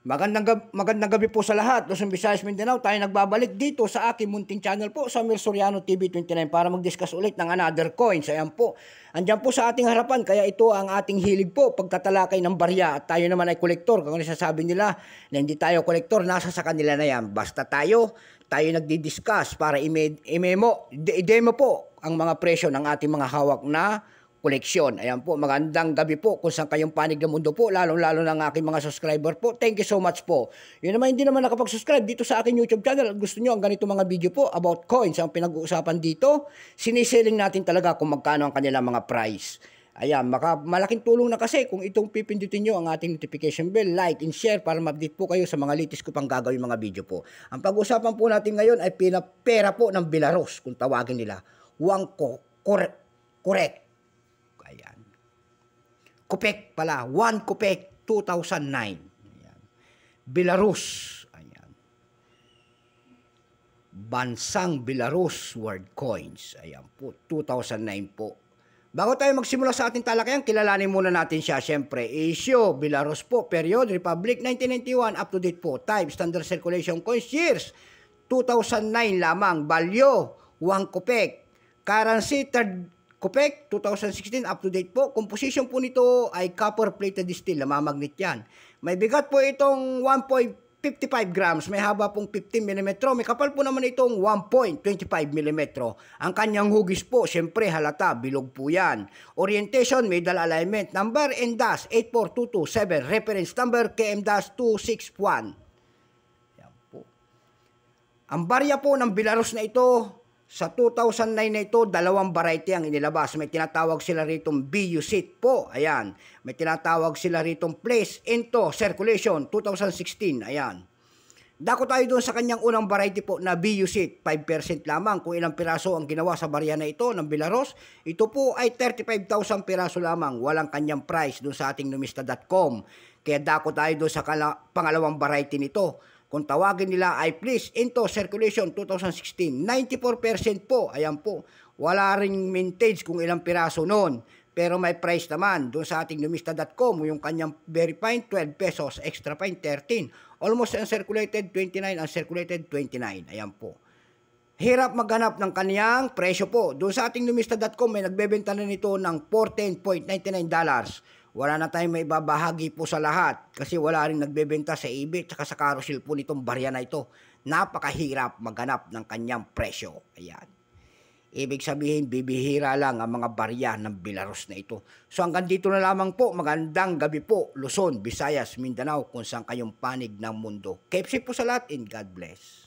Magandang gabi po sa lahat. Luzon, Visayas, Mindanao. Tayo nagbabalik dito sa aking munting channel po, Samuel Soriano TV 29 para mag-discuss ulit ng another coins. Ayan po. Andiyan po sa ating harapan. Kaya ito ang ating hilig po, pagtatalakay ng barya. At tayo naman ay kolektor. Kung nasasabi nila na hindi tayo kolektor, nasa sa kanila na yan. Basta tayo nagdi-discuss para i-demo po ang mga presyo ng ating mga hawak na koleksyon. Ayan po, magandang gabi po kung saan kayong panig ng mundo po, lalong-lalo ng aking mga subscriber po. Thank you so much po. Yun naman, hindi naman nakapag-subscribe dito sa aking YouTube channel at gusto nyo ang ganito mga video po about coins ang pinag-uusapan dito, siniselling natin talaga kung magkano ang kanilang mga price. Ayan, malaking tulong na kasi kung itong pipindutin nyo ang ating notification bell, like and share para ma-update po kayo sa mga latest ko pang gagawin mga video po. Ang pag-uusapan po natin ngayon ay pera po ng Belarus, kung tawagin nila. Correct. Ayan. Kopek pala. 1 kopek 2009. Ayan. Belarus. Ayan. Bansang Belarus World Coins. Ayan po. 2009 po. Bago tayo magsimula sa ating talakayan, kilalanin muna natin siya. Siyempre, issue, Belarus po, period, Republic, 1991, up to date po. Type, standard circulation coins, years, 2009 lamang. Value, 1 kopek. Currency, third kopek, 2016, up to date po. Composition po nito ay copper-plated steel, namamagnet yan. May bigat po itong 1.55 grams, may haba pong 15 mm, may kapal po naman itong 1.25 mm. Ang kanyang hugis po, syempre halata, bilog po yan. Orientation, medal alignment, number NDAS 84227, reference number KM-261. Yan po. Ang barya po ng Belarus na ito, sa 2009 na ito, dalawang variety ang inilabas. May tinatawag sila ritong BU-SIT po. Ayan. May tinatawag sila ritong place into circulation 2016. Ayan. Dako tayo doon sa kanyang unang variety po na BU-SIT. 5% lamang kung ilang piraso ang ginawa sa barya na ito ng Belarus. Ito po ay 35,000 piraso lamang. Walang kanyang price doon sa ating numista.com. Kaya dako tayo doon sa pangalawang variety nito. Kung tawagin nila ay please into circulation 2016, 94% po, ayan po. Wala ring mintage kung ilang piraso noon. Pero may price naman doon sa ating numista.com, yung kanyang very fine 12 pesos, extra fine 13. Almost uncirculated 29, uncirculated 29, ayan po. Hirap maghanap ng kaniyang presyo po. Doon sa ating numista.com may nagbebenta na nito ng $14.99. Wala na tayong may babahagi po sa lahat kasi wala rin nagbebenta sa eBay at sa carousel po nitong barya na ito. Napakahirap maghanap ng kanyang presyo. Ayan. Ibig sabihin, bibihira lang ang mga barya ng Belarus na ito. So hanggang dito na lamang po. Magandang gabi po, Luzon, Visayas, Mindanao, kung saan kayong panig ng mundo. Keep safe po sa lahat and God bless.